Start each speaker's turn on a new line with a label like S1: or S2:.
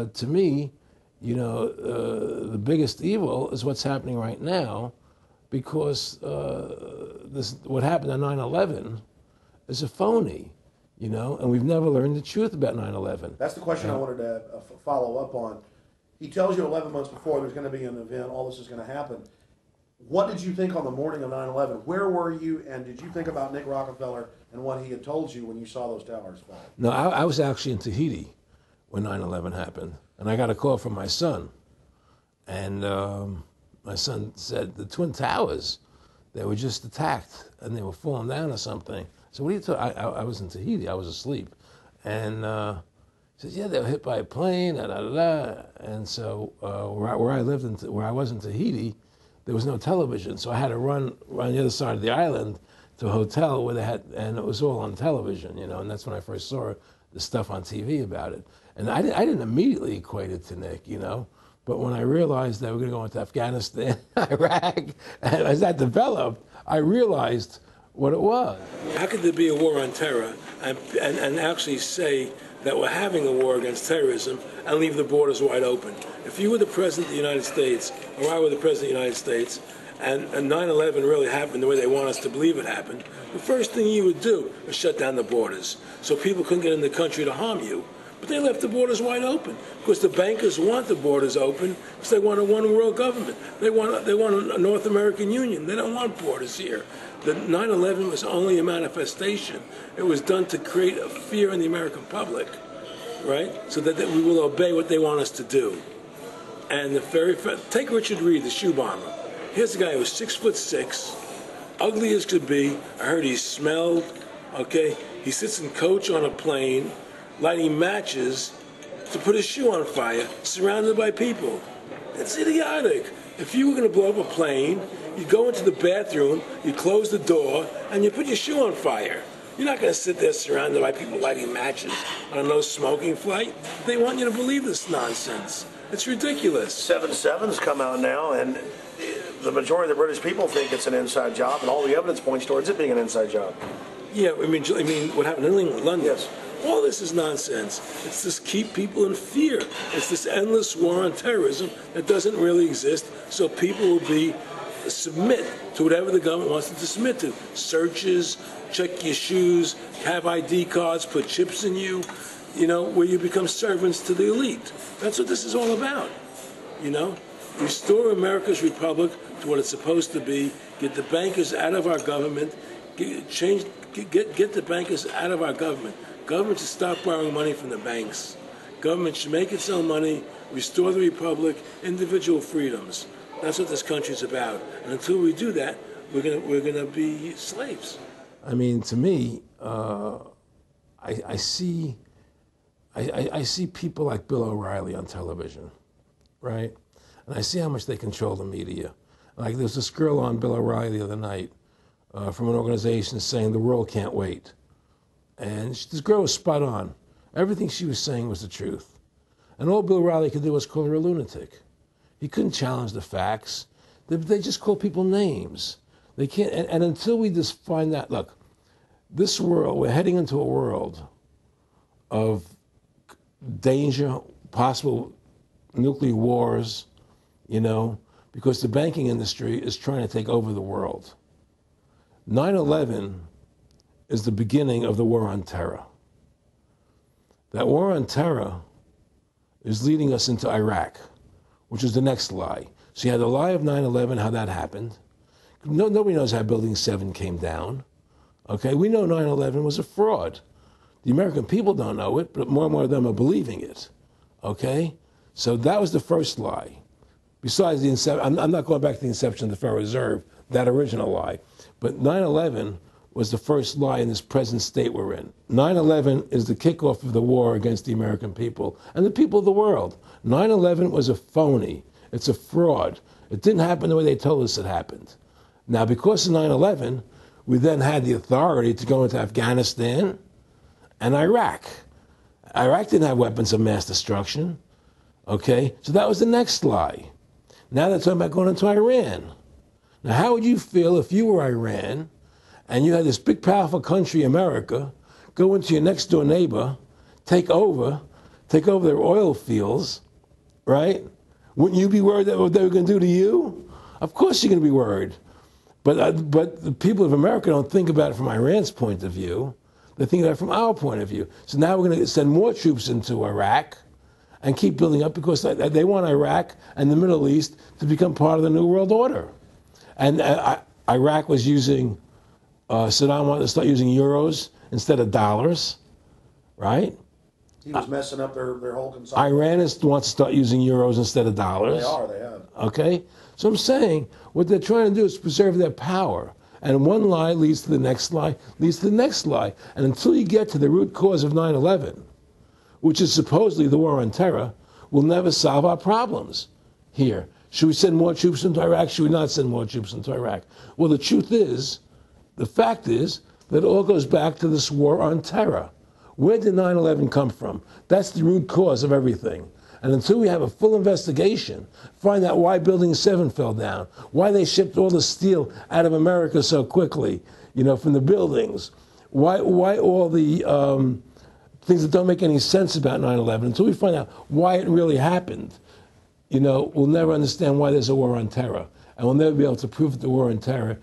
S1: to me, the biggest evil is what's happening right now, because what happened on 9/11 is a phony, and we've never learned the truth about 9/11.
S2: That's the question I wanted to follow up on. He tells you 11 months before there's going to be an event, all this is going to happen. What did you think on the morning of 9/11? Where were you, and did you think about Nick Rockefeller and what he had told you when you saw those towers fall?
S1: No, I was actually in Tahiti when 9/11 happened, and I got a call from my son. And my son said, the Twin Towers, they were just attacked, and they were falling down or something. So what are you talking? I was in Tahiti, I was asleep. And he says, yeah, they were hit by a plane, da, da, da, da. And so where I lived, where I was in Tahiti, there was no television. So I had to run the other side of the island to a hotel where they had, and it was all on television, and that's when I first saw the stuff on TV about it. And I didn't immediately equate it to Nick, but when I realized that we're going to go into Afghanistan, Iraq, and as that developed, I realized what it was. How could there be a war on terror and actually say that we're having a war against terrorism and leave the borders wide open? If you were the President of the United States, or I were the President of the United States, and 9/11 really happened the way they want us to believe it happened, the first thing you would do is shut down the borders so people couldn't get in the country to harm you. But they left the borders wide open because the bankers want the borders open because they want a one-world government. They want a North American Union. They don't want borders here. The 9/11 was only a manifestation. It was done to create a fear in the American public, right? So that we will obey what they want us to do. And take Richard Reed, the shoe bomber. Here's a guy who was 6'6", ugly as could be. I heard he smelled. Okay, he sits in coach on a plane, lighting matches to put his shoe on fire, surrounded by people. It's idiotic. If you were going to blow up a plane, you go into the bathroom, you close the door, and you put your shoe on fire. You're not going to sit there surrounded by people lighting matches on a no-smoking flight. They want you to believe this nonsense. It's ridiculous.
S2: 7/7's come out now, and the majority of the British people think it's an inside job, and all the evidence points towards it being an inside job.
S1: Yeah, I mean, what happened in London?
S2: Yes.
S1: All this is nonsense. It's just keep people in fear. It's this endless war on terrorism that doesn't really exist, so people will submit to whatever the government wants them to submit to. Searches, check your shoes, have ID cards, put chips in you, where you become servants to the elite. That's what this is all about, Restore America's republic to what it's supposed to be, get the bankers out of our government, get the bankers out of our government. Government should stop borrowing money from the banks. Government should make its own money, restore the republic, individual freedoms. That's what this country's about. And until we do that, we're gonna be slaves. I mean, to me, I see people like Bill O'Reilly on television, right? And I see how much they control the media. Like there's this girl on Bill O'Reilly the other night from an organization saying the world can't wait. And this girl was spot on. Everything she was saying was the truth. And all Bill O'Reilly could do was call her a lunatic. He couldn't challenge the facts. They just call people names. They can't, and until we just find that, look, this world, we're heading into a world of danger, possible nuclear wars, because the banking industry is trying to take over the world. 9/11 is the beginning of the war on terror. That war on terror is leading us into Iraq, which is the next lie. So you had the lie of 9/11, how that happened. Nobody knows how Building 7 came down. Okay, we know 9/11 was a fraud. The American people don't know it, but more and more of them are believing it. Okay, so that was the first lie. Besides the inception, I'm not going back to the inception of the Federal Reserve, that original lie, but 9/11 was the first lie in this present state we're in. 9/11 is the kickoff of the war against the American people and the people of the world. 9/11 was a phony. It's a fraud. It didn't happen the way they told us it happened. Now, because of 9/11, we then had the authority to go into Afghanistan and Iraq. Iraq didn't have weapons of mass destruction. Okay? So that was the next lie. Now they're talking about going into Iran. Now, how would you feel if you were Iran and you had this big, powerful country, America, go into your next door neighbor, take over, take over their oil fields, right? Wouldn't you be worried that what they were going to do to you? Of course you're going to be worried. But the people of America don't think about it from Iran's point of view. They think about it from our point of view. So now we're going to send more troops into Iraq and keep building up because they want Iraq and the Middle East to become part of the New World Order. And Iraq was using, Saddam wanted to start using euros instead of dollars, right?
S2: He was messing up their whole consumption.
S1: Iran wants to start using euros instead of dollars.
S2: They have.
S1: Okay? So I'm saying what they're trying to do is preserve their power. And one lie leads to the next lie, leads to the next lie. And until you get to the root cause of 9/11, which is supposedly the war on terror, we'll never solve our problems here. Should we send more troops into Iraq? Should we not send more troops into Iraq? Well, the truth is, the fact is, that it all goes back to this war on terror. Where did 9/11 come from? That's the root cause of everything. And until we have a full investigation, find out why Building 7 fell down, why they shipped all the steel out of America so quickly, from the buildings, why all the things that don't make any sense about 9/11, until we find out why it really happened, we'll never understand why there's a war on terror. And we'll never be able to prove that the war on terror